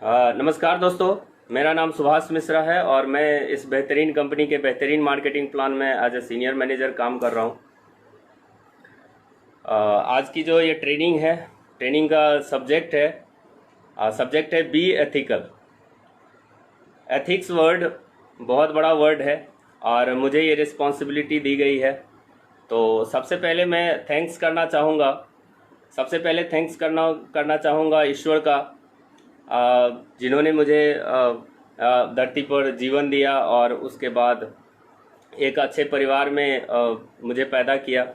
नमस्कार दोस्तों। मेरा नाम सुभाष मिश्रा है और मैं इस बेहतरीन कंपनी के बेहतरीन मार्केटिंग प्लान में एज ए सीनियर मैनेजर काम कर रहा हूँ। आज की जो ये ट्रेनिंग है, ट्रेनिंग का सब्जेक्ट है बी एथिकल। एथिक्स वर्ड बहुत बड़ा वर्ड है और मुझे ये रिस्पॉन्सिबिलिटी दी गई है। तो सबसे पहले मैं थैंक्स करना चाहूँगा ईश्वर का, जिन्होंने मुझे धरती पर जीवन दिया और उसके बाद एक अच्छे परिवार में मुझे पैदा किया।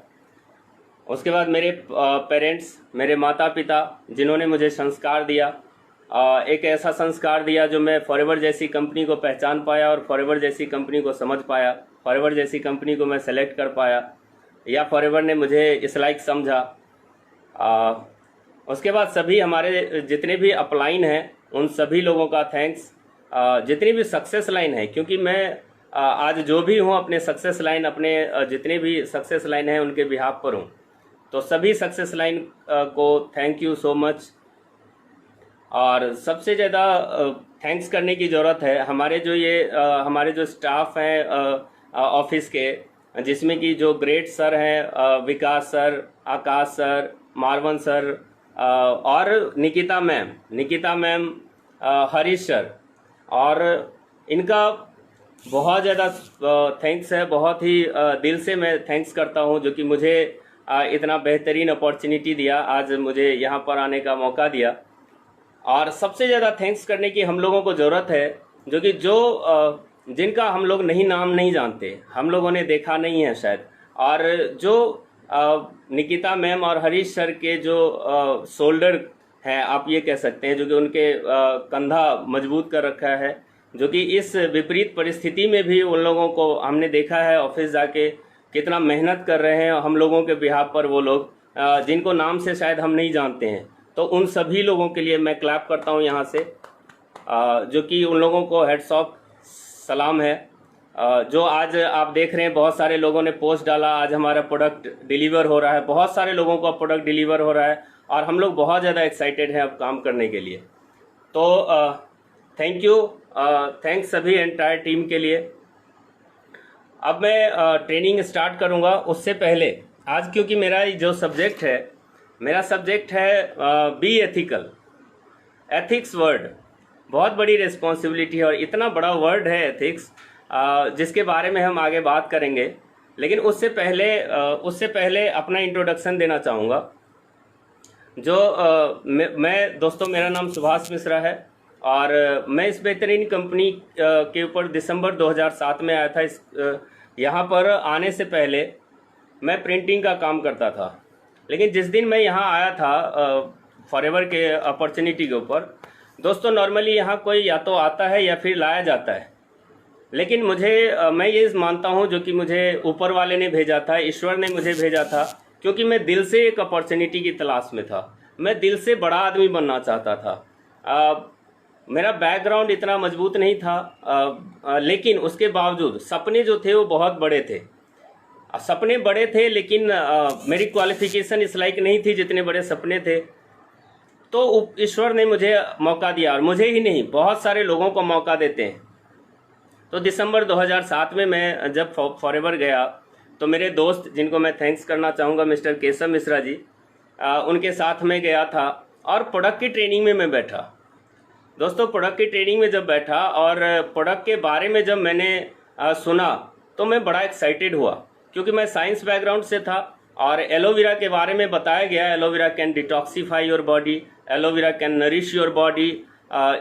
उसके बाद मेरे पेरेंट्स, मेरे माता पिता, जिन्होंने मुझे संस्कार दिया, एक ऐसा संस्कार दिया जो मैं फॉरएवर जैसी कंपनी को पहचान पाया और फॉरएवर जैसी कंपनी को समझ पाया, फॉरएवर जैसी कंपनी को मैं सेलेक्ट कर पाया या फॉरएवर ने मुझे इस लाइक समझा। उसके बाद सभी हमारे जितने भी अपलाइन हैं उन सभी लोगों का थैंक्स। जितनी भी सक्सेस लाइन है, क्योंकि मैं आज जो भी हूँ अपने सक्सेस लाइन, अपने जितने भी सक्सेस लाइन हैं उनके बिहाफ पर हूँ। तो सभी सक्सेस लाइन को थैंक यू सो मच। और सबसे ज़्यादा थैंक्स करने की ज़रूरत है हमारे जो स्टाफ हैं ऑफिस के, जिसमें कि जो ग्रेट सर हैं, विकास सर, आकाश सर, मारवन सर और निकिता मैम, हरीश सर, और इनका बहुत ज़्यादा थैंक्स है। बहुत ही दिल से मैं थैंक्स करता हूं, जो कि मुझे इतना बेहतरीन अपॉर्चुनिटी दिया, आज मुझे यहां पर आने का मौका दिया। और सबसे ज़्यादा थैंक्स करने की हम लोगों को ज़रूरत है, जो कि जिनका हम लोग नाम नहीं जानते, हम लोगों ने देखा नहीं है शायद, और जो निकिता मैम और हरीश सर के जो शोल्डर हैं, आप ये कह सकते हैं, जो कि उनके कंधा मजबूत कर रखा है, जो कि इस विपरीत परिस्थिति में भी उन लोगों को हमने देखा है ऑफिस जाके कितना मेहनत कर रहे हैं हम लोगों के बिहाफ पर। वो लोग जिनको नाम से शायद हम नहीं जानते हैं, तो उन सभी लोगों के लिए मैं क्लैप करता हूं यहाँ से, जो कि उन लोगों को हेड्स ऑफ सलाम है। जो आज आप देख रहे हैं, बहुत सारे लोगों ने पोस्ट डाला, आज हमारा प्रोडक्ट डिलीवर हो रहा है, बहुत सारे लोगों को प्रोडक्ट डिलीवर हो रहा है और हम लोग बहुत ज़्यादा एक्साइटेड हैं अब काम करने के लिए। तो थैंक यू, थैंक्स सभी एंटायर टीम के लिए। अब मैं ट्रेनिंग स्टार्ट करूंगा, उससे पहले आज क्योंकि मेरा सब्जेक्ट है बी एथिकल। एथिक्स वर्ड बहुत बड़ी रिस्पॉन्सिबिलिटी है और इतना बड़ा वर्ड है एथिक्स, जिसके बारे में हम आगे बात करेंगे। लेकिन उससे पहले अपना इंट्रोडक्शन देना चाहूँगा। मैं दोस्तों, मेरा नाम सुभाष मिश्रा है और मैं इस बेहतरीन कंपनी के ऊपर दिसंबर 2007 में आया था। यहाँ पर आने से पहले मैं प्रिंटिंग का काम करता था, लेकिन जिस दिन मैं यहाँ आया था फॉरएवर के अपॉर्चुनिटी के ऊपर, दोस्तों नॉर्मली यहाँ कोई या तो आता है या फिर लाया जाता है, लेकिन मैं ये मानता हूँ जो कि मुझे ऊपर वाले ने भेजा था, ईश्वर ने मुझे भेजा था, क्योंकि मैं दिल से एक अपॉर्चुनिटी की तलाश में था। मैं दिल से बड़ा आदमी बनना चाहता था। मेरा बैकग्राउंड इतना मजबूत नहीं था, लेकिन उसके बावजूद सपने जो थे वो बहुत बड़े थे। सपने बड़े थे, लेकिन मेरी क्वालिफिकेशन इस लायक नहीं थी जितने बड़े सपने थे। तो ईश्वर ने मुझे मौका दिया, और मुझे ही नहीं, बहुत सारे लोगों को मौका देते हैं। तो दिसंबर 2007 में मैं जब फॉरएवर गया, तो मेरे दोस्त, जिनको मैं थैंक्स करना चाहूँगा, मिस्टर केशव मिश्रा जी, उनके साथ में गया था और प्रोडक्ट की ट्रेनिंग में मैं बैठा। दोस्तों, प्रोडक्ट की ट्रेनिंग में जब बैठा और प्रोडक्ट के बारे में जब मैंने सुना, तो मैं बड़ा एक्साइटेड हुआ, क्योंकि मैं साइंस बैकग्राउंड से था और एलोवेरा के बारे में बताया गया। Aloe vera can detoxify your body, aloe vera can nourish your body.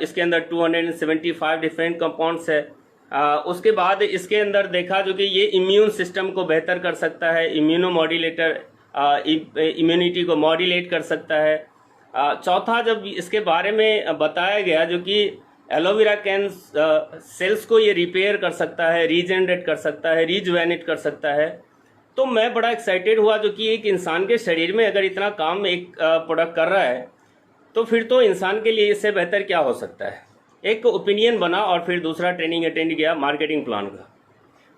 इसके अंदर 275 डिफरेंट कंपाउंड्स है। उसके बाद इसके अंदर देखा जो कि ये इम्यून सिस्टम को बेहतर कर सकता है, इम्यूनिटी को मॉड्यूलेट कर सकता है। चौथा, जब इसके बारे में बताया गया जो कि एलोवेरा कैन सेल्स को ये रिपेयर कर सकता है, रीजनरेट कर सकता है, रिजुवेनेट कर सकता है, तो मैं बड़ा एक्साइटेड हुआ, जो कि एक इंसान के शरीर में अगर इतना काम एक प्रोडक्ट कर रहा है, तो फिर तो इंसान के लिए इससे बेहतर क्या हो सकता है। एक ओपिनियन बना और फिर दूसरा ट्रेनिंग अटेंड किया मार्केटिंग प्लान का।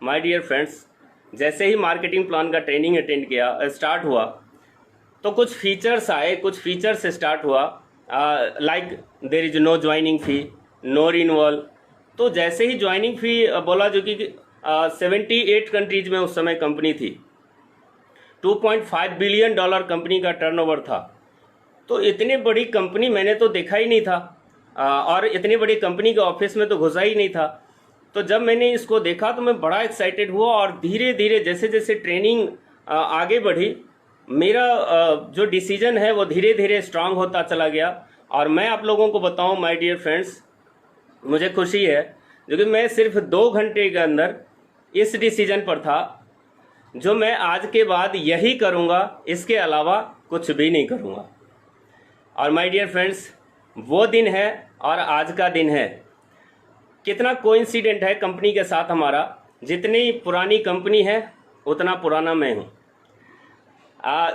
माय डियर फ्रेंड्स, जैसे ही मार्केटिंग प्लान का ट्रेनिंग अटेंड किया, स्टार्ट हुआ, तो कुछ फीचर्स आए, कुछ फीचर से स्टार्ट हुआ like there is no joining fee, no renewal. तो जैसे ही ज्वाइनिंग फी बोला, जो कि 78 कंट्रीज में उस समय कंपनी थी, $2.5 बिलियन कंपनी का टर्नओवर था। तो इतनी बड़ी कंपनी मैंने तो देखा ही नहीं था, और इतनी बड़ी कंपनी के ऑफिस में तो घुसा ही नहीं था। तो जब मैंने इसको देखा तो मैं बड़ा एक्साइटेड हुआ, और धीरे धीरे जैसे जैसे ट्रेनिंग आगे बढ़ी, मेरा जो डिसीजन है वो धीरे धीरे स्ट्रांग होता चला गया। और मैं आप लोगों को बताऊं माय डियर फ्रेंड्स, मुझे खुशी है जो कि मैं सिर्फ 2 घंटे के अंदर इस डिसीजन पर था, जो मैं आज के बाद यही करूंगा, इसके अलावा कुछ भी नहीं करूंगा। और माय डियर फ्रेंड्स, वो दिन है और आज का दिन है। कितना कोइंसिडेंट है कंपनी के साथ हमारा। जितनी पुरानी कंपनी है उतना पुराना मैं हूँ।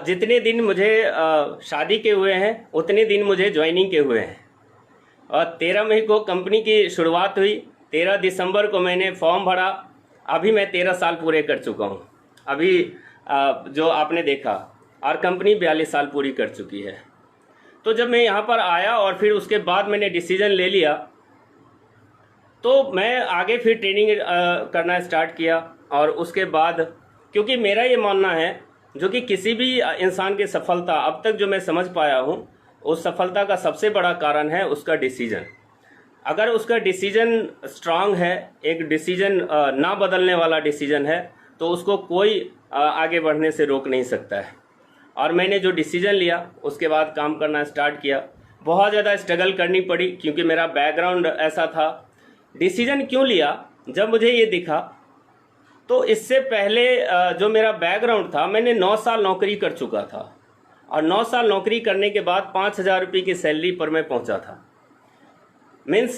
जितने दिन मुझे शादी के हुए हैं उतने दिन मुझे ज्वाइनिंग के हुए हैं। और 13 मई को कंपनी की शुरुआत हुई, 13 दिसंबर को मैंने फॉर्म भरा। अभी मैं 13 साल पूरे कर चुका हूँ अभी, जो आपने देखा, और कंपनी 42 साल पूरी कर चुकी है। तो जब मैं यहाँ पर आया और फिर उसके बाद मैंने डिसीजन ले लिया, तो मैं आगे फिर ट्रेनिंग करना स्टार्ट किया। और उसके बाद, क्योंकि मेरा ये मानना है, जो कि किसी भी इंसान की सफलता अब तक जो मैं समझ पाया हूँ, उस सफलता का सबसे बड़ा कारण है उसका डिसीजन। अगर उसका डिसीजन स्ट्रांग है, एक डिसीजन ना बदलने वाला डिसीजन है, तो उसको कोई आगे बढ़ने से रोक नहीं सकता है। और मैंने जो डिसीजन लिया उसके बाद काम करना स्टार्ट किया। बहुत ज़्यादा स्ट्रगल करनी पड़ी, क्योंकि मेरा बैकग्राउंड ऐसा था। डिसीजन क्यों लिया? जब मुझे ये दिखा, तो इससे पहले जो मेरा बैकग्राउंड था, मैंने 9 साल नौकरी कर चुका था, और 9 साल नौकरी करने के बाद 5,000 रुपये की सैलरी पर मैं पहुंचा था। मीन्स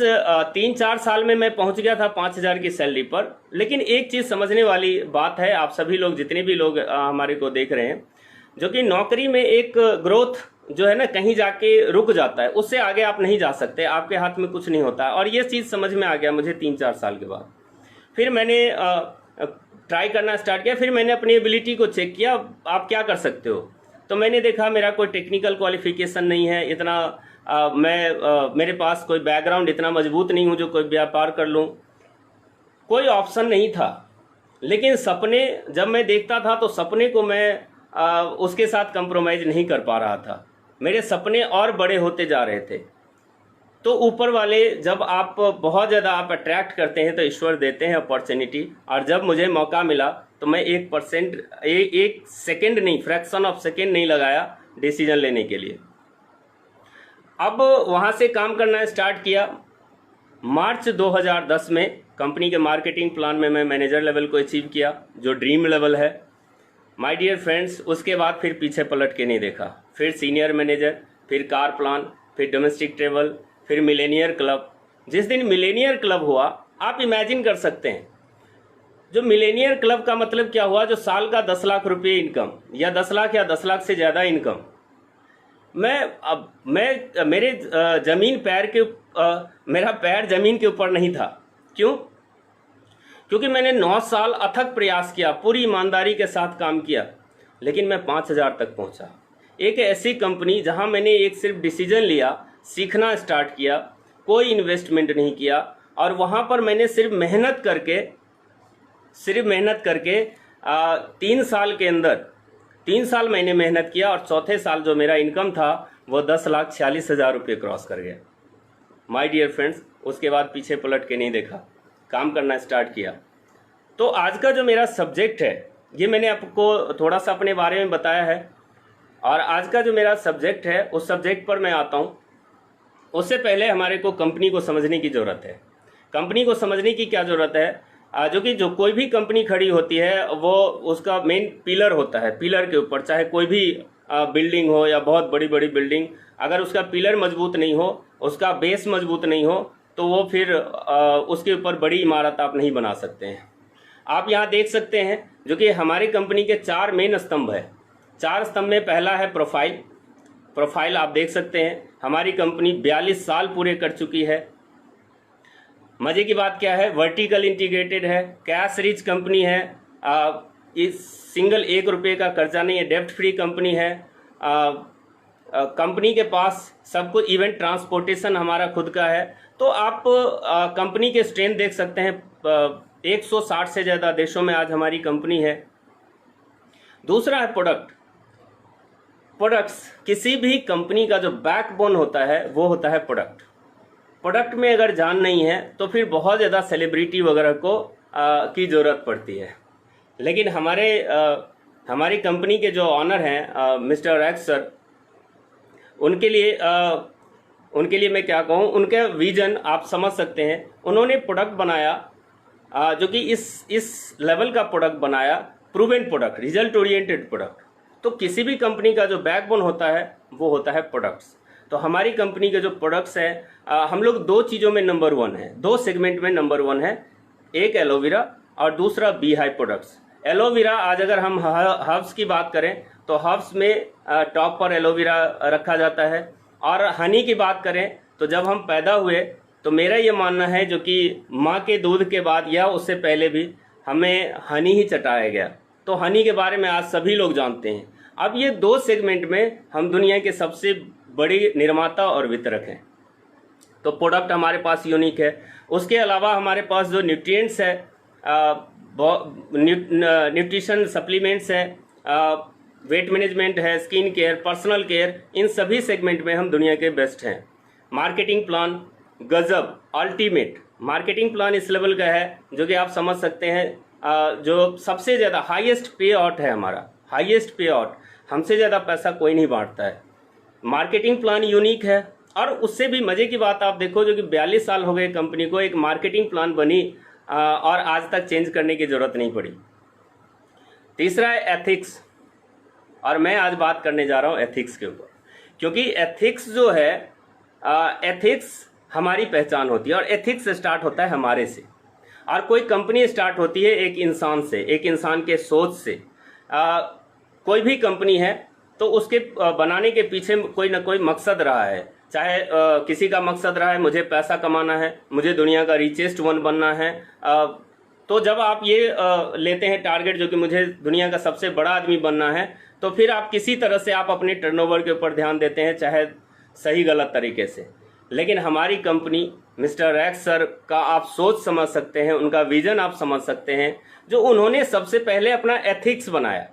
3-4 साल में मैं पहुंच गया था 5,000 की सैलरी पर। लेकिन एक चीज़ समझने वाली बात है, आप सभी लोग, जितने भी लोग हमारे को देख रहे हैं, जो कि नौकरी में एक ग्रोथ जो है ना, कहीं जाके रुक जाता है, उससे आगे आप नहीं जा सकते, आपके हाथ में कुछ नहीं होता है। और ये चीज़ समझ में आ गया मुझे 3-4 साल के बाद। फिर मैंने ट्राई करना स्टार्ट किया, फिर मैंने अपनी एबिलिटी को चेक किया, आप क्या कर सकते हो। तो मैंने देखा मेरा कोई टेक्निकल क्वालिफिकेशन नहीं है इतना, मेरे पास कोई बैकग्राउंड इतना मजबूत नहीं हूँ जो कोई व्यापार कर लूँ, कोई ऑप्शन नहीं था। लेकिन सपने जब मैं देखता था, तो सपने को मैं उसके साथ कंप्रोमाइज़ नहीं कर पा रहा था। मेरे सपने और बड़े होते जा रहे थे। तो ऊपर वाले, जब आप बहुत ज़्यादा आप अट्रैक्ट करते हैं, तो ईश्वर देते हैं अपॉर्चुनिटी। और जब मुझे मौका मिला, तो मैं 1 सेकेंड नहीं, फ्रैक्शन ऑफ सेकेंड नहीं लगाया डिसीजन लेने के लिए। अब वहाँ से काम करना स्टार्ट किया। मार्च 2010 में कंपनी के मार्केटिंग प्लान में मैं मैनेजर लेवल को अचीव किया, जो ड्रीम लेवल है माय डियर फ्रेंड्स। उसके बाद फिर पीछे पलट के नहीं देखा। फिर सीनियर मैनेजर, फिर कार प्लान, फिर डोमेस्टिक ट्रेवल, फिर मिलेनियर क्लब। जिस दिन मिलेनियर क्लब हुआ, आप इमेजिन कर सकते हैं, जो मिलेनियर क्लब का मतलब क्या हुआ, जो साल का 10 लाख रुपये इनकम, या 10 लाख या 10 लाख से ज़्यादा इनकम। मेरे जमीन पैर के मेरा पैर जमीन के ऊपर नहीं था। क्यों? क्योंकि मैंने 9 साल अथक प्रयास किया, पूरी ईमानदारी के साथ काम किया, लेकिन मैं 5,000 तक पहुंचा। एक ऐसी कंपनी जहां मैंने एक सिर्फ डिसीजन लिया, सीखना स्टार्ट किया, कोई इन्वेस्टमेंट नहीं किया, और वहां पर मैंने सिर्फ मेहनत करके 3 साल के अंदर 3 साल मैंने मेहनत किया, और चौथे साल जो मेरा इनकम था वो 10,46,000 रुपये क्रॉस कर गया माय डियर फ्रेंड्स। उसके बाद पीछे पलट के नहीं देखा, काम करना स्टार्ट किया। तो आज का जो मेरा सब्जेक्ट है, ये मैंने आपको थोड़ा सा अपने बारे में बताया है, और आज का जो मेरा सब्जेक्ट है, उस सब्जेक्ट पर मैं आता हूँ। उससे पहले हमारे को कंपनी को समझने की ज़रूरत है। कंपनी को समझने की क्या ज़रूरत है? जो कोई भी कंपनी खड़ी होती है, वो उसका मेन पिलर होता है। पिलर के ऊपर, चाहे कोई भी बिल्डिंग हो या बहुत बड़ी बड़ी बिल्डिंग, अगर उसका पिलर मजबूत नहीं हो, उसका बेस मजबूत नहीं हो, तो वो फिर उसके ऊपर बड़ी इमारत आप नहीं बना सकते हैं। आप यहाँ देख सकते हैं, जो कि हमारी कंपनी के 4 मेन स्तंभ है। 4 स्तंभ में पहला है प्रोफाइल आप देख सकते हैं। हमारी कंपनी 42 साल पूरे कर चुकी है। मज़े की बात क्या है, वर्टिकल इंटीग्रेटेड है, कैश रिच कंपनी है, इस सिंगल 1 रुपये का कर्जा नहीं है, डेप्ट फ्री कंपनी है, कंपनी के पास सब कुछ, इवेंट ट्रांसपोर्टेशन हमारा खुद का है। तो आप कंपनी के स्ट्रेंथ देख सकते हैं, 160 से ज़्यादा देशों में आज हमारी कंपनी है। दूसरा है प्रोडक्ट्स। किसी भी कंपनी का जो बैकबोन होता है वो होता है प्रोडक्ट। प्रोडक्ट में अगर जान नहीं है तो फिर बहुत ज़्यादा सेलिब्रिटी वगैरह को की ज़रूरत पड़ती है। लेकिन हमारी कंपनी के जो ऑनर हैं मिस्टर एक्स सर, उनके लिए मैं क्या कहूँ, उनका विजन आप समझ सकते हैं। उन्होंने प्रोडक्ट बनाया जो कि इस लेवल का प्रोडक्ट बनाया, proven product, result oriented product. तो किसी भी कंपनी का जो बैकबोन होता है वो होता है प्रोडक्ट्स। तो हमारी कंपनी के जो प्रोडक्ट्स हैं, हम लोग 2 चीज़ों में नंबर 1 है, 2 सेगमेंट में नंबर 1 है। एक एलोवेरा और दूसरा बी हाइव प्रोडक्ट्स। एलोवेरा, आज अगर हम हर्ब्स की बात करें तो हर्ब्स में टॉप पर एलोवेरा रखा जाता है। और हनी की बात करें तो जब हम पैदा हुए तो मेरा ये मानना है जो कि माँ के दूध के बाद या उससे पहले भी हमें हनी ही चटाया गया। तो हनी के बारे में आज सभी लोग जानते हैं। अब ये 2 सेगमेंट में हम दुनिया के सबसे बड़ी निर्माता और वितरक हैं। तो प्रोडक्ट हमारे पास यूनिक है। उसके अलावा हमारे पास जो न्यूट्रिएंट्स है, न्यूट्रिशन सप्लीमेंट्स है, वेट मैनेजमेंट है, स्किन केयर, पर्सनल केयर, इन सभी सेगमेंट में हम दुनिया के बेस्ट हैं। मार्केटिंग प्लान गजब, अल्टीमेट मार्केटिंग प्लान इस लेवल का है जो कि आप समझ सकते हैं, जो सबसे ज़्यादा हाईएस्ट पे आउट है हमारा, हाईएस्ट पे आउट, हमसे ज़्यादा पैसा कोई नहीं बांटता है। मार्केटिंग प्लान यूनिक है। और उससे भी मज़े की बात आप देखो जो कि 42 साल हो गए कंपनी को, एक मार्केटिंग प्लान बनी और आज तक चेंज करने की ज़रूरत नहीं पड़ी। तीसरा है एथिक्स, और मैं आज बात करने जा रहा हूँ एथिक्स के ऊपर, क्योंकि एथिक्स जो है, एथिक्स हमारी पहचान होती है और एथिक्स स्टार्ट होता है हमारे से। और कोई कंपनी स्टार्ट होती है एक इंसान से, एक इंसान के सोच से। कोई भी कंपनी है तो उसके बनाने के पीछे कोई ना कोई मकसद रहा है। चाहे किसी का मकसद रहा है मुझे पैसा कमाना है, मुझे दुनिया का रिचेस्ट वन बनना है। तो जब आप ये लेते हैं टारगेट जो कि मुझे दुनिया का सबसे बड़ा आदमी बनना है, तो फिर आप किसी तरह से आप अपने टर्नओवर के ऊपर ध्यान देते हैं, चाहे सही गलत तरीके से। लेकिन हमारी कंपनी मिस्टर एक्स सर का आप सोच समझ सकते हैं, उनका विजन आप समझ सकते हैं, जो उन्होंने सबसे पहले अपना एथिक्स बनाया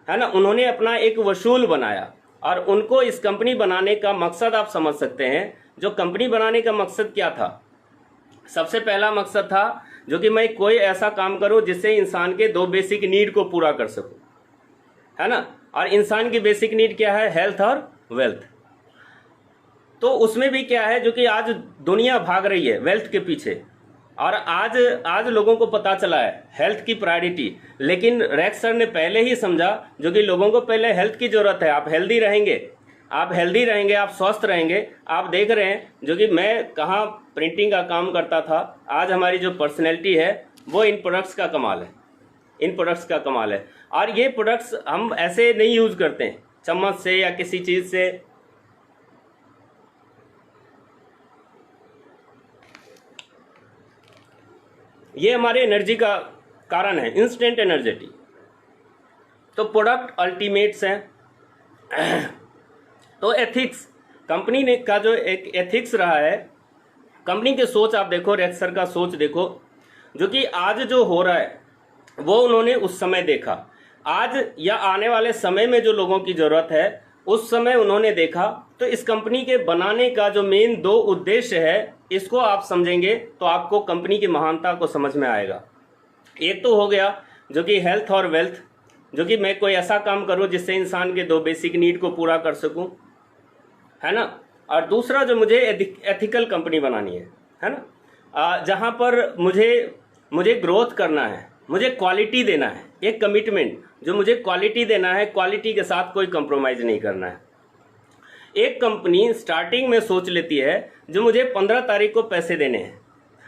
है ना, उन्होंने अपना एक वसूल बनाया। और उनको इस कंपनी बनाने का मकसद आप समझ सकते हैं। जो कंपनी बनाने का मकसद क्या था, सबसे पहला मकसद था जो कि मैं कोई ऐसा काम करूं जिससे इंसान के 2 बेसिक नीड को पूरा कर सकूं, है ना। और इंसान की बेसिक नीड क्या है, हेल्थ और वेल्थ। तो उसमें भी क्या है जो कि आज दुनिया भाग रही है वेल्थ के पीछे, और आज लोगों को पता चला है हेल्थ की प्रायोरिटी। लेकिन रेक्स सर ने पहले ही समझा जो कि लोगों को पहले हेल्थ की जरूरत है। आप हेल्दी रहेंगे, आप स्वस्थ रहेंगे। आप देख रहे हैं जो कि मैं कहाँ प्रिंटिंग का काम करता था, आज हमारी जो पर्सनैलिटी है वो इन प्रोडक्ट्स का कमाल है। और ये प्रोडक्ट्स हम ऐसे नहीं यूज़ करते हैं चम्मच से या किसी चीज़ से। ये हमारे एनर्जी का कारण है, इंस्टेंट एनर्जेटिक। तो प्रोडक्ट अल्टीमेट्स हैं। तो एथिक्स, कंपनी ने का जो एक एथिक्स रहा है, कंपनी के सोच आप देखो, रेक्स सर का सोच देखो, जो कि आज जो हो रहा है वो उन्होंने उस समय देखा। आज या आने वाले समय में जो लोगों की ज़रूरत है उस समय उन्होंने देखा। तो इस कंपनी के बनाने का जो मेन 2 उद्देश्य है, इसको आप समझेंगे तो आपको कंपनी की महानता को समझ में आएगा। एक तो हो गया जो कि हेल्थ और वेल्थ, जो कि मैं कोई ऐसा काम करूं जिससे इंसान के 2 बेसिक नीड को पूरा कर सकूं, है ना। और दूसरा जो मुझे एथिकल कंपनी बनानी है ना, जहां पर मुझे ग्रोथ करना है, मुझे क्वालिटी देना है, एक कमिटमेंट जो मुझे क्वालिटी देना है, क्वालिटी के साथ कोई कंप्रोमाइज़ नहीं करना है। एक कंपनी स्टार्टिंग में सोच लेती है जो मुझे 15 तारीख को पैसे देने हैं।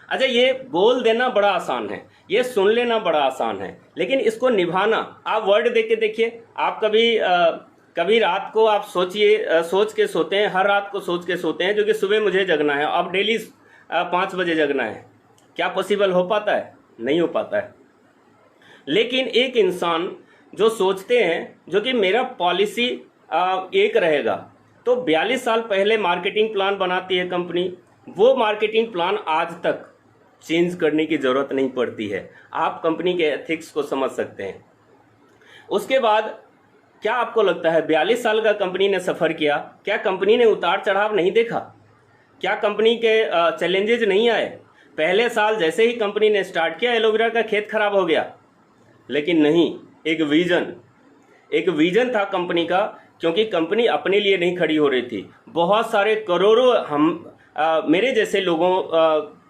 अच्छा, ये बोल देना बड़ा आसान है, ये सुन लेना बड़ा आसान है, लेकिन इसको निभाना, आप वर्ड देख के देखिए। आप कभी रात को आप सोच के सोते हैं, हर रात को सोच के सोते हैं जो कि सुबह मुझे जगना है, अब डेली 5 बजे जगना है। क्या पॉसिबल हो पाता है? नहीं हो पाता है। लेकिन एक इंसान जो सोचते हैं जो कि मेरा पॉलिसी एक रहेगा, तो 42 साल पहले मार्केटिंग प्लान बनाती है कंपनी, वो मार्केटिंग प्लान आज तक चेंज करने की ज़रूरत नहीं पड़ती है। आप कंपनी के एथिक्स को समझ सकते हैं। उसके बाद क्या आपको लगता है 42 साल का कंपनी ने सफ़र किया, क्या कंपनी ने उतार चढ़ाव नहीं देखा? क्या कंपनी के चैलेंजेज नहीं आए? पहले साल जैसे ही कंपनी ने स्टार्ट किया एलोवेरा का खेत खराब हो गया, लेकिन नहीं, एक विजन था कंपनी का, क्योंकि कंपनी अपने लिए नहीं खड़ी हो रही थी, बहुत सारे करोड़ों मेरे जैसे लोगों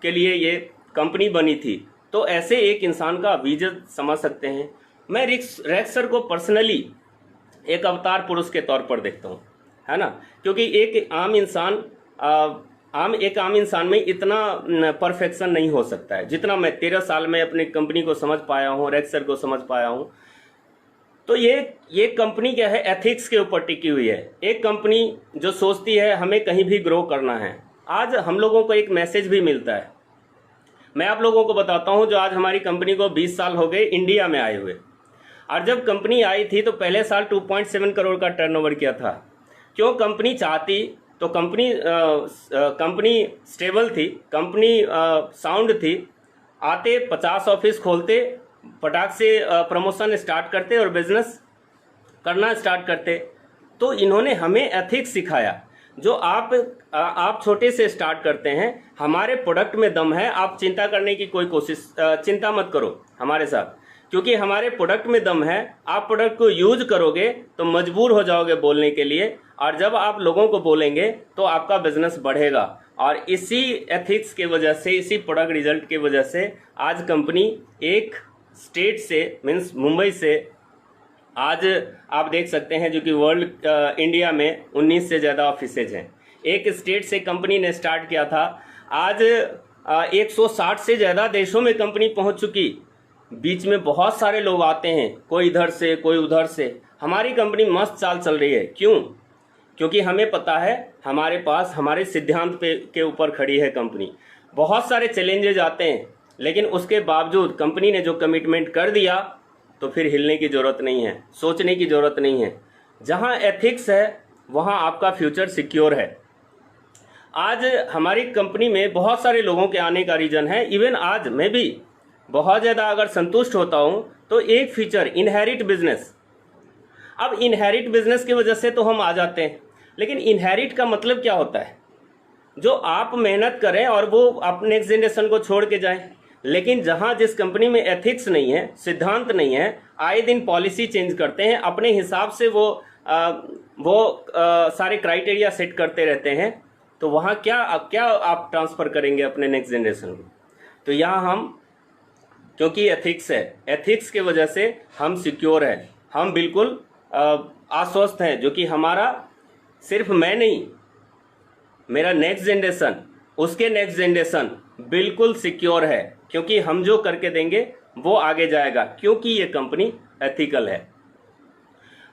के लिए ये कंपनी बनी थी। तो ऐसे एक इंसान का विजन समझ सकते हैं। मैं रेक्स सर को पर्सनली एक अवतार पुरुष के तौर पर देखता हूँ, है ना, क्योंकि एक आम इंसान में इतना परफेक्शन नहीं हो सकता है जितना मैं 13 साल में अपनी कंपनी को समझ पाया हूँ, रेक्स सर को समझ पाया हूँ। तो ये कंपनी क्या है, एथिक्स के ऊपर टिकी हुई है। एक कंपनी जो सोचती है हमें कहीं भी ग्रो करना है। आज हम लोगों को एक मैसेज भी मिलता है, मैं आप लोगों को बताता हूँ। जो आज हमारी कंपनी को 20 साल हो गए इंडिया में आए हुए, और जब कंपनी आई थी तो पहले साल 2.7 करोड़ का टर्नओवर किया था। क्यों? कंपनी चाहती तो कंपनी स्टेबल थी, कंपनी साउंड थी। आते 50 ऑफिस खोलते, फटाक से प्रमोशन स्टार्ट करते और बिजनेस करना स्टार्ट करते। तो इन्होंने हमें एथिक्स सिखाया। जो आप छोटे से स्टार्ट करते हैं, हमारे प्रोडक्ट में दम है, आप चिंता करने की चिंता मत करो हमारे साथ, क्योंकि हमारे प्रोडक्ट में दम है। आप प्रोडक्ट को यूज करोगे तो मजबूर हो जाओगे बोलने के लिए, और जब आप लोगों को बोलेंगे तो आपका बिजनेस बढ़ेगा। और इसी एथिक्स के वजह से, इसी प्रोडक्ट रिजल्ट की वजह से आज कंपनी एक स्टेट से, मीन्स मुंबई से, आज आप देख सकते हैं जो कि वर्ल्ड इंडिया में 19 से ज़्यादा ऑफिसेज हैं। एक स्टेट से कंपनी ने स्टार्ट किया था, आज 160 से ज़्यादा देशों में कंपनी पहुंच चुकी। बीच में बहुत सारे लोग आते हैं, कोई इधर से कोई उधर से। हमारी कंपनी मस्त चाल चल रही है। क्यों? क्योंकि हमें पता है हमारे पास हमारे सिद्धांत के ऊपर खड़ी है कंपनी। बहुत सारे चैलेंजेज आते हैं, लेकिन उसके बावजूद कंपनी ने जो कमिटमेंट कर दिया तो फिर हिलने की ज़रूरत नहीं है, सोचने की ज़रूरत नहीं है। जहां एथिक्स है वहां आपका फ्यूचर सिक्योर है। आज हमारी कंपनी में बहुत सारे लोगों के आने का रीज़न है, इवन आज मैं भी बहुत ज़्यादा अगर संतुष्ट होता हूं तो एक फीचर इनहेरिट बिजनेस। अब इनहेरिट बिजनेस की वजह से तो हम आ जाते हैं, लेकिन इनहेरिट का मतलब क्या होता है? जो आप मेहनत करें और वो अपने नेक्स्ट जनरेशन को छोड़ के जाएं। लेकिन जहां जिस कंपनी में एथिक्स नहीं है, सिद्धांत नहीं है, आए दिन पॉलिसी चेंज करते हैं, अपने हिसाब से वो सारे क्राइटेरिया सेट करते रहते हैं, तो वहां क्या आप ट्रांसफ़र करेंगे अपने नेक्स्ट जनरेशन को? तो यहाँ हम, क्योंकि एथिक्स है, एथिक्स के वजह से हम सिक्योर है, हम बिल्कुल आश्वस्त हैं, जो कि हमारा सिर्फ मैं नहीं, मेरा नेक्स्ट जनरेशन, उसके नेक्स्ट जनरेशन बिल्कुल सिक्योर है, क्योंकि हम जो करके देंगे वो आगे जाएगा, क्योंकि ये कंपनी एथिकल है।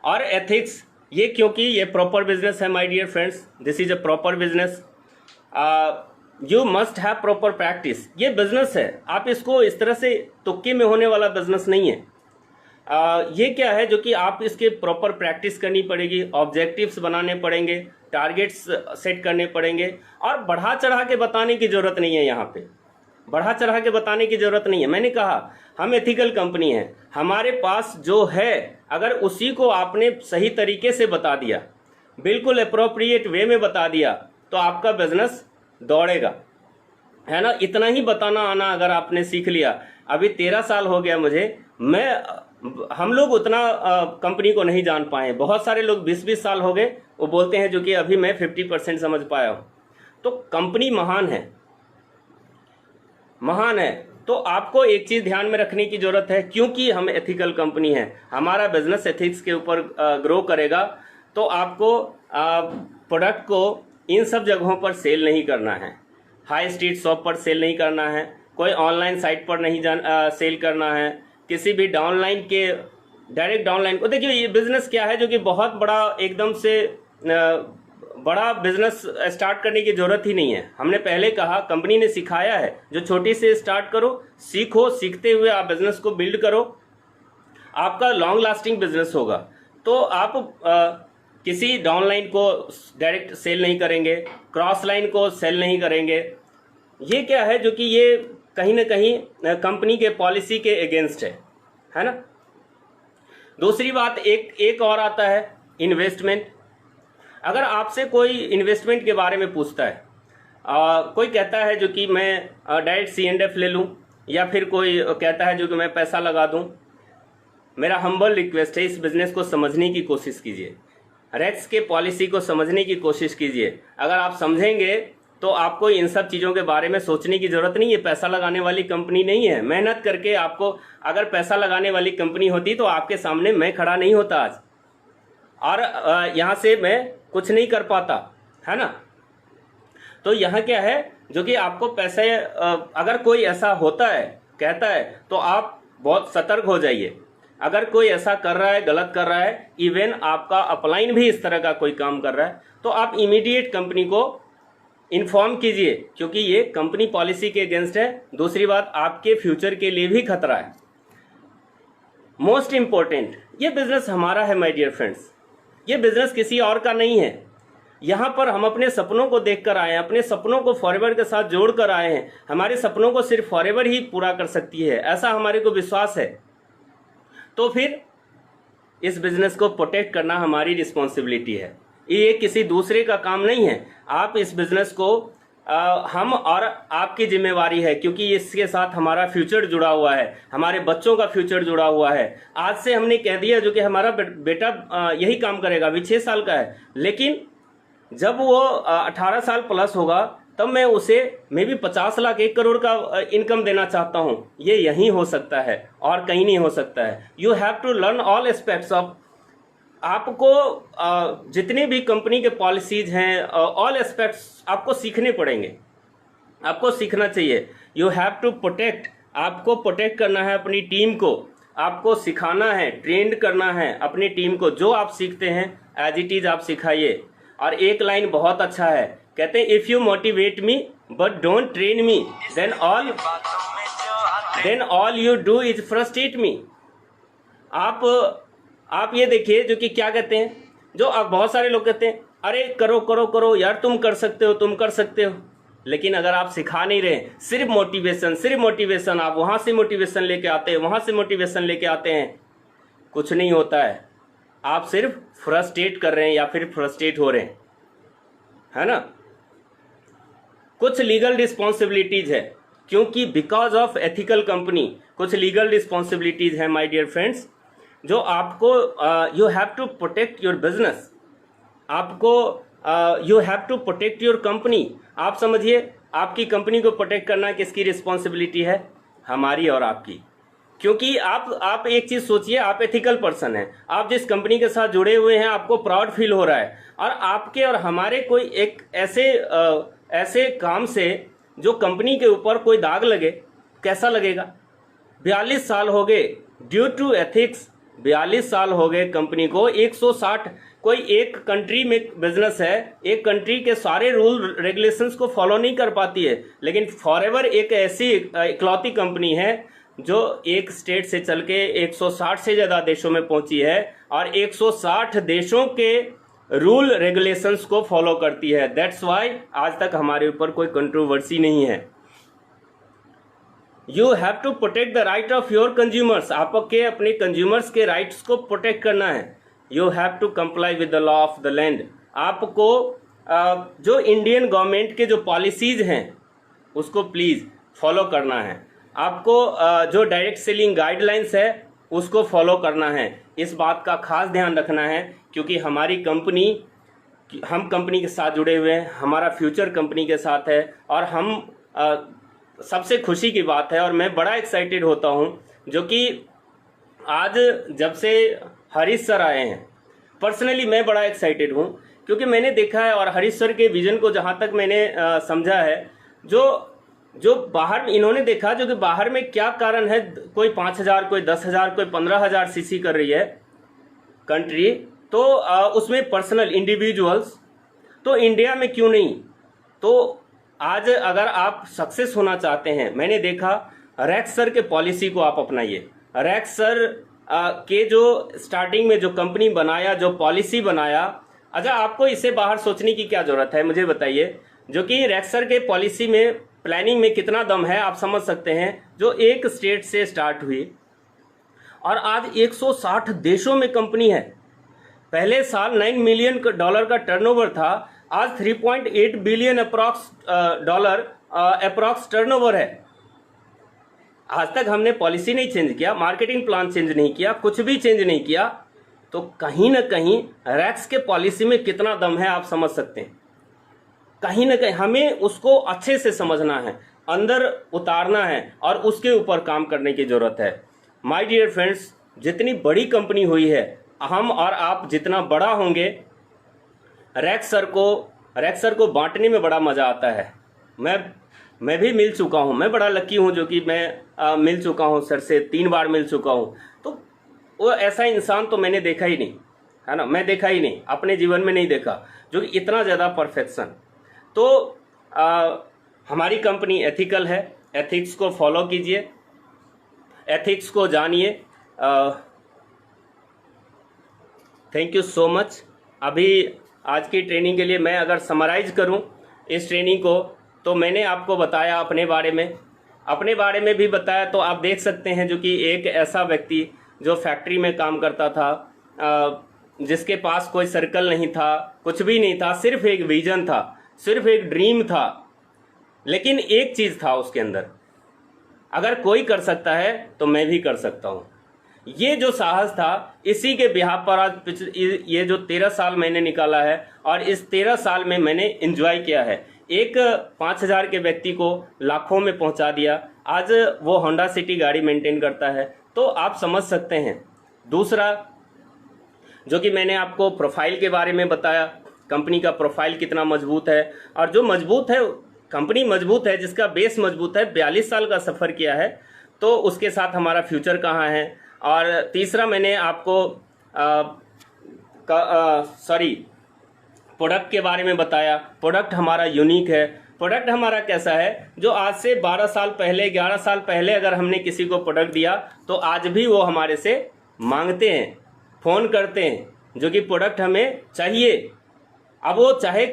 और एथिक्स ये, क्योंकि ये प्रॉपर बिजनेस है my dear friends, this is a proper business, you must have proper practice. ये बिजनेस है, आप इसको इस तरह से तुक्के में होने वाला बिजनेस नहीं है। ये क्या है, जो कि आप इसके प्रॉपर प्रैक्टिस करनी पड़ेगी, ऑब्जेक्टिव्स बनाने पड़ेंगे, टारगेट्स सेट करने पड़ेंगे, और बढ़ा चढ़ा के बताने की ज़रूरत नहीं है। यहाँ पे बढ़ा चढ़ा के बताने की ज़रूरत नहीं है। मैंने कहा हम एथिकल कंपनी है, हमारे पास जो है अगर उसी को आपने सही तरीके से बता दिया, बिल्कुल अप्रोप्रिएट वे में बता दिया, तो आपका बिजनेस दौड़ेगा, है ना। इतना ही बताना आना अगर आपने सीख लिया, अभी 13 साल हो गया मुझे, हम लोग उतना कंपनी को नहीं जान पाए। बहुत सारे लोग 20-20 साल हो गए, वो बोलते हैं जो कि अभी मैं 50% समझ पाया हूँ। तो कंपनी महान है, महान है। तो आपको एक चीज़ ध्यान में रखने की ज़रूरत है, क्योंकि हम एथिकल कंपनी है, हमारा बिजनेस एथिक्स के ऊपर ग्रो करेगा, तो आपको प्रोडक्ट को इन सब जगहों पर सेल नहीं करना है, हाई स्ट्रीट शॉप पर सेल नहीं करना है, कोई ऑनलाइन साइट पर नहीं सेल करना है, किसी भी डाउनलाइन के डायरेक्ट डाउनलाइन को। देखिए ये बिजनेस क्या है, जो कि बहुत बड़ा एकदम से बड़ा बिजनेस स्टार्ट करने की ज़रूरत ही नहीं है। हमने पहले कहा, कंपनी ने सिखाया है, जो छोटी से स्टार्ट करो, सीखो, सीखते हुए आप बिजनेस को बिल्ड करो, आपका लॉन्ग लास्टिंग बिजनेस होगा। तो आप किसी डाउनलाइन को डायरेक्ट सेल नहीं करेंगे, क्रॉस लाइन को सेल नहीं करेंगे। ये क्या है जो कि ये कहीं ना कहीं कंपनी के पॉलिसी के अगेंस्ट है ना। दूसरी बात एक और आता है इन्वेस्टमेंट। अगर आपसे कोई इन्वेस्टमेंट के बारे में पूछता है, कोई कहता है जो कि मैं डायरेक्ट C&F ले लूँ, या फिर कोई कहता है जो कि मैं पैसा लगा दूँ, मेरा हम्बल रिक्वेस्ट है इस बिज़नेस को समझने की कोशिश कीजिए, रेक्स के पॉलिसी को समझने की कोशिश कीजिए। अगर आप समझेंगे तो आपको इन सब चीज़ों के बारे में सोचने की ज़रूरत नहीं है। पैसा लगाने वाली कंपनी नहीं है। मेहनत करके आपको, अगर पैसा लगाने वाली कंपनी होती तो आपके सामने मैं खड़ा नहीं होता आज, और यहाँ से मैं कुछ नहीं कर पाता, है ना। तो यहाँ क्या है जो कि आपको पैसे, अगर कोई ऐसा होता है कहता है तो आप बहुत सतर्क हो जाइए। अगर कोई ऐसा कर रहा है, गलत कर रहा है, इवन आपका अपलाइन भी इस तरह का कोई काम कर रहा है, तो आप इमीडिएट कंपनी को इन्फॉर्म कीजिए, क्योंकि ये कंपनी पॉलिसी के अगेंस्ट है। दूसरी बात, आपके फ्यूचर के लिए भी खतरा है। मोस्ट इंपॉर्टेंट, ये बिजनेस हमारा है माय डियर फ्रेंड्स, ये बिजनेस किसी और का नहीं है। यहाँ पर हम अपने सपनों को देखकर आए हैं, अपने सपनों को फॉरएवर के साथ जोड़कर आए हैं। हमारे सपनों को सिर्फ फॉरएवर ही पूरा कर सकती है, ऐसा हमारे को विश्वास है। तो फिर इस बिजनेस को प्रोटेक्ट करना हमारी रिस्पॉन्सिबिलिटी है, ये किसी दूसरे का काम नहीं है। आप इस बिजनेस को हम और आपकी जिम्मेवारी है, क्योंकि इसके साथ हमारा फ्यूचर जुड़ा हुआ है, हमारे बच्चों का फ्यूचर जुड़ा हुआ है। आज से हमने कह दिया जो कि हमारा बेटा यही काम करेगा, अभी 6 साल का है, लेकिन जब वो 18 साल प्लस होगा तब मैं उसे मे भी 50 लाख 1 करोड़ का इनकम देना चाहता हूँ। ये यहीं हो सकता है और कहीं नहीं हो सकता है। You have to learn all aspects of, आपको जितनी भी कंपनी के पॉलिसीज हैं, ऑल एस्पेक्ट्स आपको सीखने पड़ेंगे, आपको सीखना चाहिए। यू हैव टू प्रोटेक्ट, आपको प्रोटेक्ट करना है अपनी टीम को, आपको सिखाना है, ट्रेंड करना है अपनी टीम को। जो आप सीखते हैं एज इट इज आप सिखाइए। और एक लाइन बहुत अच्छा है, कहते हैं if you motivate me but don't train me then all you do is frustrate me. आप ये देखिए जो कि क्या कहते हैं, जो आप बहुत सारे लोग कहते हैं अरे करो करो करो यार, तुम कर सकते हो, तुम कर सकते हो। लेकिन अगर आप सिखा नहीं रहे, सिर्फ मोटिवेशन, आप वहाँ से मोटिवेशन लेके आते हैं, वहाँ से मोटिवेशन लेके आते हैं, कुछ नहीं होता है। आप सिर्फ फ्रस्ट्रेट कर रहे हैं या फिर फ्रस्ट्रेट हो रहे हैं, है ना। कुछ लीगल रिस्पॉन्सिबिलिटीज है, क्योंकि बिकॉज ऑफ एथिकल कंपनी कुछ लीगल रिस्पॉन्सिबिलिटीज है माय डियर फ्रेंड्स, जो आपको you have to protect your business, आपको you have to protect your company. आप समझिए, आपकी कंपनी को प्रोटेक्ट करना किसकी रिस्पॉन्सिबिलिटी है? हमारी और आपकी। क्योंकि आप एक चीज़ सोचिए, आप एथिकल पर्सन हैं, आप जिस कंपनी के साथ जुड़े हुए हैं आपको प्राउड फील हो रहा है, और आपके और हमारे कोई एक ऐसे काम से जो कंपनी के ऊपर कोई दाग लगे, कैसा लगेगा? 42 साल हो गए ड्यू टू एथिक्स, 42 साल हो गए कंपनी को। 160 कोई एक कंट्री में बिजनेस है, एक कंट्री के सारे रूल रेगुलेशंस को फॉलो नहीं कर पाती है, लेकिन फॉरएवर एक ऐसी इकलौती कंपनी है जो एक स्टेट से चल के 160 से ज़्यादा देशों में पहुंची है और 160 देशों के रूल रेगुलेशंस को फॉलो करती है। दैट्स वाई आज तक हमारे ऊपर कोई कंट्रोवर्सी नहीं है। You have to protect the right of your consumers, आपके अपने कंज्यूमर्स के राइट्स को प्रोटेक्ट करना है। You have to comply with the law of the land, आपको जो इंडियन गवर्नमेंट के जो पॉलिसीज हैं उसको प्लीज़ फॉलो करना है। आपको जो डायरेक्ट सेलिंग गाइडलाइंस है उसको फॉलो करना है। इस बात का खास ध्यान रखना है, क्योंकि हमारी कंपनी, हम कंपनी के साथ जुड़े हुए हैं, हमारा फ्यूचर कंपनी के साथ है, और हम सबसे खुशी की बात है और मैं बड़ा एक्साइटेड होता हूं, जो कि आज जब से हरीश सर आए हैं, पर्सनली मैं बड़ा एक्साइटेड हूं, क्योंकि मैंने देखा है और हरीश सर के विजन को जहां तक मैंने समझा है, जो बाहर इन्होंने देखा, जो कि बाहर में क्या कारण है, कोई 5000, कोई 10,000, कोई 15,000 सीसी कर रही है कंट्री, तो उसमें पर्सनल इंडिविजुअल्स, तो इंडिया में क्यों नहीं? तो आज अगर आप सक्सेस होना चाहते हैं, मैंने देखा रेक्स सर के पॉलिसी को आप अपनाइए। रेक्स सर के जो स्टार्टिंग में जो कंपनी बनाया, जो पॉलिसी बनाया, अच्छा, आपको इससे बाहर सोचने की क्या जरूरत है, मुझे बताइए। जो कि रेक्सर के पॉलिसी में, प्लानिंग में कितना दम है आप समझ सकते हैं। जो एक स्टेट से स्टार्ट हुई और आज 160 देशों में कंपनी है। पहले साल $9 मिलियन का टर्नओवर था, आज 3.8 बिलियन अप्रॉक्स टर्नओवर है। आज तक हमने पॉलिसी नहीं चेंज किया, मार्केटिंग प्लान चेंज नहीं किया, कुछ भी चेंज नहीं किया। तो कहीं ना कहीं रैक्स के पॉलिसी में कितना दम है आप समझ सकते हैं। कहीं ना कहीं हमें उसको अच्छे से समझना है, अंदर उतारना है और उसके ऊपर काम करने की जरूरत है। माय डियर फ्रेंड्स, जितनी बड़ी कंपनी हुई है, हम और आप जितना बड़ा होंगे, रैक्सर को बांटने में बड़ा मजा आता है। मैं भी मिल चुका हूँ, मैं बड़ा लकी हूँ जो कि मैं मिल चुका हूँ सर से, 3 बार मिल चुका हूँ। तो वो ऐसा इंसान तो मैंने देखा ही नहीं, है ना, मैं देखा ही नहीं, अपने जीवन में नहीं देखा जो कि इतना ज़्यादा परफेक्शन। तो हमारी कंपनी एथिकल है, एथिक्स को फॉलो कीजिए, एथिक्स को जानिए। Thank you so much. अभी आज की ट्रेनिंग के लिए मैं अगर समराइज करूं इस ट्रेनिंग को, तो मैंने आपको बताया अपने बारे में भी बताया। तो आप देख सकते हैं जो कि एक ऐसा व्यक्ति जो फैक्ट्री में काम करता था, जिसके पास कोई सर्कल नहीं था, कुछ भी नहीं था, सिर्फ एक विजन था, सिर्फ एक ड्रीम था, लेकिन एक चीज़ था उसके अंदर, अगर कोई कर सकता है तो मैं भी कर सकता हूँ। ये जो साहस था, इसी के बिहाफ पर आज ये जो 13 साल मैंने निकाला है और इस 13 साल में मैंने एंजॉय किया है। एक 5000 के व्यक्ति को लाखों में पहुंचा दिया। आज वो होंडा सिटी गाड़ी मेंटेन करता है, तो आप समझ सकते हैं। दूसरा, जो कि मैंने आपको प्रोफाइल के बारे में बताया, कंपनी का प्रोफाइल कितना मजबूत है, और जो मजबूत है, कंपनी मजबूत है, जिसका बेस मजबूत है, 42 साल का सफ़र किया है, तो उसके साथ हमारा फ्यूचर कहाँ है। और तीसरा, मैंने आपको प्रोडक्ट के बारे में बताया। प्रोडक्ट हमारा यूनिक है। प्रोडक्ट हमारा कैसा है, जो आज से 12 साल पहले, 11 साल पहले अगर हमने किसी को प्रोडक्ट दिया तो आज भी वो हमारे से मांगते हैं, फ़ोन करते हैं, जो कि प्रोडक्ट हमें चाहिए। अब वो चाहे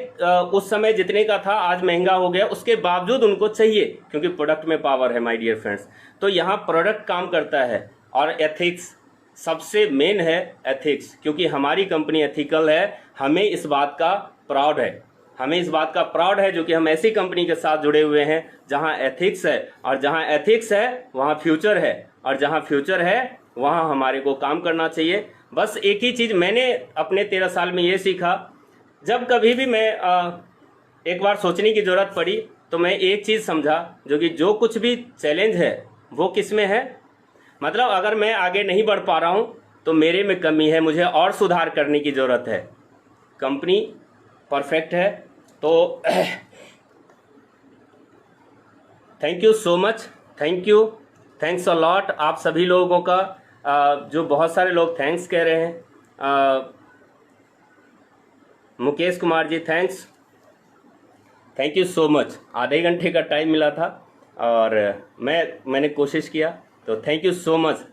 उस समय जितने का था आज महंगा हो गया, उसके बावजूद उनको चाहिए, क्योंकि प्रोडक्ट में पावर है माय डियर फ्रेंड्स। तो यहाँ प्रोडक्ट काम करता है और एथिक्स सबसे मेन है, एथिक्स, क्योंकि हमारी कंपनी एथिकल है। हमें इस बात का प्राउड है, जो कि हम ऐसी कंपनी के साथ जुड़े हुए हैं जहां एथिक्स है, और जहां एथिक्स है वहां फ्यूचर है, और जहां फ्यूचर है वहां हमारे को काम करना चाहिए। बस एक ही चीज़ मैंने अपने 13 साल में ये सीखा, जब कभी भी मैं एक बार सोचने की ज़रूरत पड़ी तो मैं एक चीज़ समझा, जो कि जो कुछ भी चैलेंज है वो किस में है, मतलब अगर मैं आगे नहीं बढ़ पा रहा हूँ तो मेरे में कमी है, मुझे और सुधार करने की ज़रूरत है। कंपनी परफेक्ट है। तो thank you so much, thanks a lot आप सभी लोगों का। जो बहुत सारे लोग थैंक्स कह रहे हैं। Mukesh Kumar ji thank you so much. आधे घंटे का टाइम मिला था और मैंने कोशिश किया, तो थैंक यू सो मच।